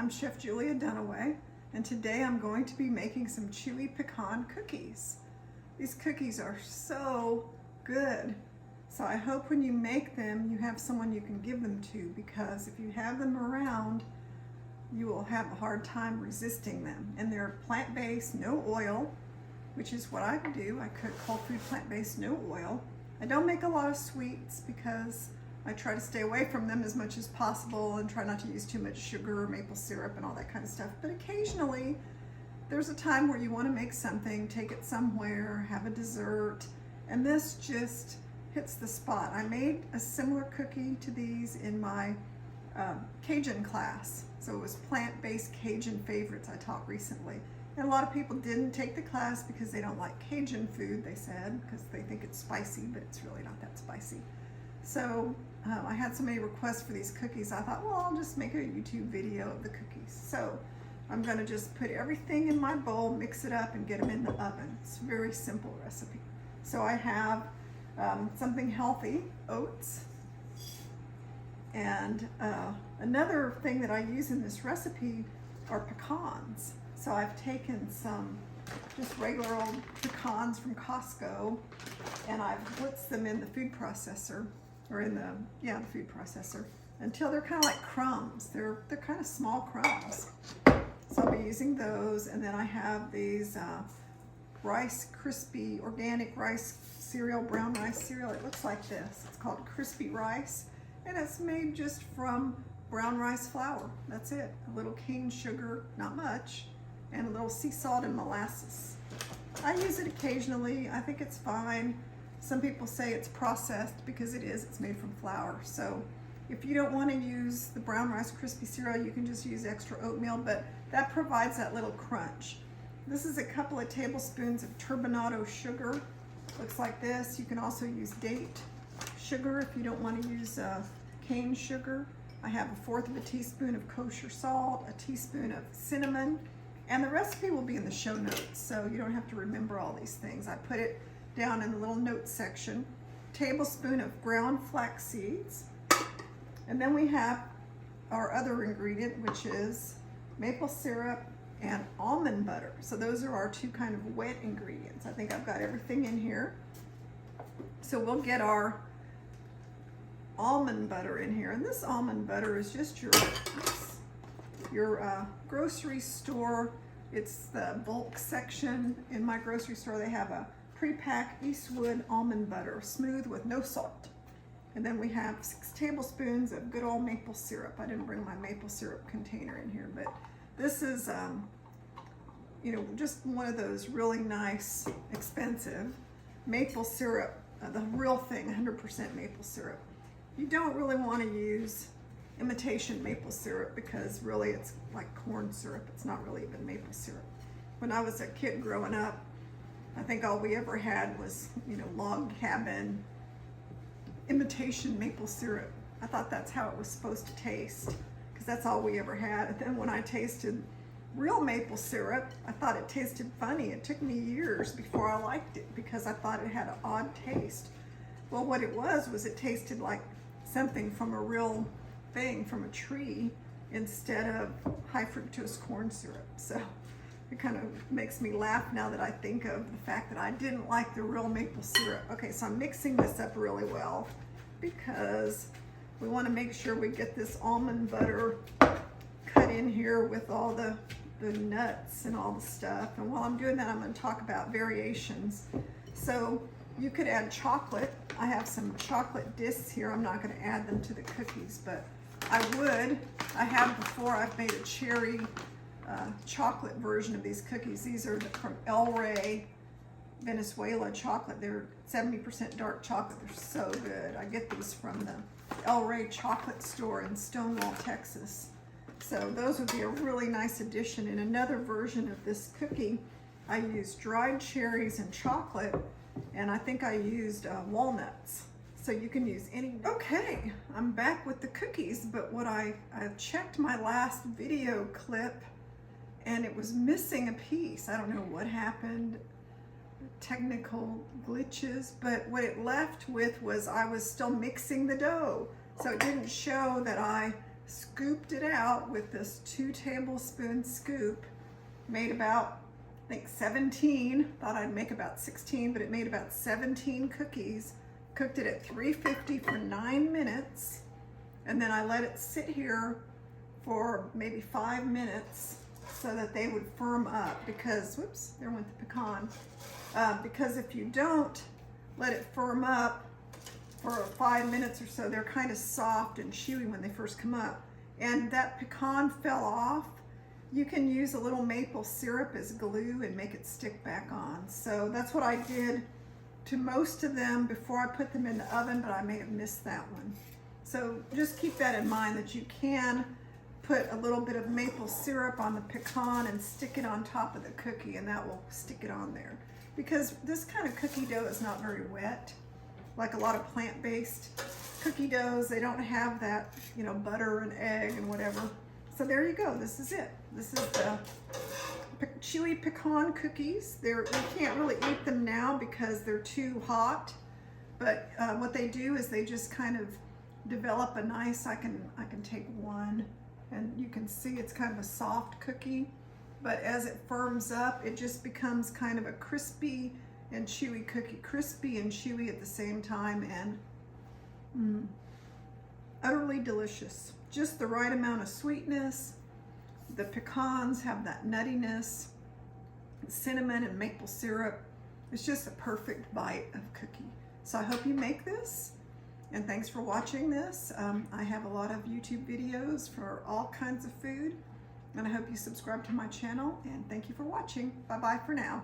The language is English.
I'm Chef Julia Dunaway, and today I'm going to be making some Chewy Pecan Cookies. These cookies are so good. So I hope when you make them, you have someone you can give them to, because if you have them around, you will have a hard time resisting them. And they're plant-based, no oil, which is what I do. I cook whole food plant-based, no oil. I don't make a lot of sweets because I try to stay away from them as much as possible and try not to use too much sugar or maple syrup and all that kind of stuff. But occasionally, there's a time where you want to make something, take it somewhere, have a dessert, and this just hits the spot. I made a similar cookie to these in my Cajun class. So it was plant-based Cajun favorites I taught recently. And a lot of people didn't take the class because they don't like Cajun food, they said, because they think it's spicy, but it's really not that spicy. So I had so many requests for these cookies, I thought, well, I'll just make a YouTube video of the cookies. So I'm gonna just put everything in my bowl, mix it up, and get them in the oven. It's a very simple recipe. So I have something healthy, oats, and another thing that I use in this recipe are pecans. So I've taken some just regular old pecans from Costco, and I've blitzed them in the food processor, or in the food processor, until they're kind of like crumbs. They're kind of small crumbs. So I'll be using those, and then I have these rice crispy organic rice cereal, brown rice cereal. It looks like this. It's called crispy rice, and it's made just from brown rice flour. That's it. A little cane sugar, not much, and a little sea salt and molasses. I use it occasionally. I think it's fine. Some people say it's processed because it is. It's made from flour. So if you don't want to use the brown rice crispy cereal, you can just use extra oatmeal, but that provides that little crunch. This is a couple of tablespoons of turbinado sugar. Looks like this. You can also use date sugar if you don't want to use cane sugar. I have 1/4 of a teaspoon of kosher salt, a teaspoon of cinnamon, and the recipe will be in the show notes, so you don't have to remember all these things. I put it down in the little notes section. Tablespoon of ground flax seeds. And then we have our other ingredient, which is maple syrup and almond butter. So those are our two kind of wet ingredients. I think I've got everything in here. So we'll get our almond butter in here. And this almond butter is just your grocery store. It's the bulk section. In my grocery store, they have a pre-packed Eastwind Almond Butter, smooth with no salt. And then we have 6 tablespoons of good old maple syrup. I didn't bring my maple syrup container in here, but this is, just one of those really nice, expensive maple syrup, the real thing, 100% maple syrup. You don't really want to use imitation maple syrup because really it's like corn syrup. It's not really even maple syrup. When I was a kid growing up, I think all we ever had was, log cabin imitation maple syrup. I thought that's how it was supposed to taste because that's all we ever had. And then when I tasted real maple syrup, I thought it tasted funny. It took me years before I liked it because I thought it had an odd taste. Well, what it was it tasted like something from a real thing, from a tree, instead of high fructose corn syrup. So it kind of makes me laugh now that I think of the fact that I didn't like the real maple syrup. Okay, so I'm mixing this up really well because we want to make sure we get this almond butter cut in here with all the nuts and all the stuff. And while I'm doing that, I'm going to talk about variations. So you could add chocolate. I have some chocolate discs here. I'm not going to add them to the cookies, but I would. I have before. I've made a cherry chocolate version of these cookies. These are from El Rey, Venezuela chocolate. They're 70% dark chocolate. They're so good. I get these from the El Rey chocolate store in Stonewall, Texas. So those would be a really nice addition. In another version of this cookie, I used dried cherries and chocolate, and I think I used walnuts. So you can use any. Okay, I'm back with the cookies, but I checked my last video clip and it was missing a piece. I don't know what happened, technical glitches, but what it left with was I was still mixing the dough. So it didn't show that I scooped it out with this 2 tablespoon scoop. Made about, I think 17, thought I'd make about 16, but it made about 17 cookies. Cooked it at 350 for 9 minutes. And then I let it sit here for maybe 5 minutes so that they would firm up because, whoops, there went the pecan. Because if you don't let it firm up for 5 minutes or so, they're kind of soft and chewy when they first come up. And that pecan fell off. You can use a little maple syrup as glue and make it stick back on. So that's what I did to most of them before I put them in the oven, but I may have missed that one. So just keep that in mind, that you can put a little bit of maple syrup on the pecan and stick it on top of the cookie, and that will stick it on there. Because this kind of cookie dough is not very wet. Like a lot of plant-based cookie doughs, they don't have that, you know, butter and egg and whatever. So there you go, this is it. This is the Chewy Pecan Cookies. You can't really eat them now because they're too hot, but what they do is they just kind of develop a nice, I can take one, and you can see it's kind of a soft cookie, but as it firms up, it just becomes kind of a crispy and chewy cookie. Crispy and chewy at the same time, and utterly delicious. Just the right amount of sweetness. The pecans have that nuttiness, cinnamon and maple syrup. It's just a perfect bite of cookie. So I hope you make this, and thanks for watching this. I have a lot of YouTube videos for all kinds of food, and I hope you subscribe to my channel, and thank you for watching. Bye-bye for now.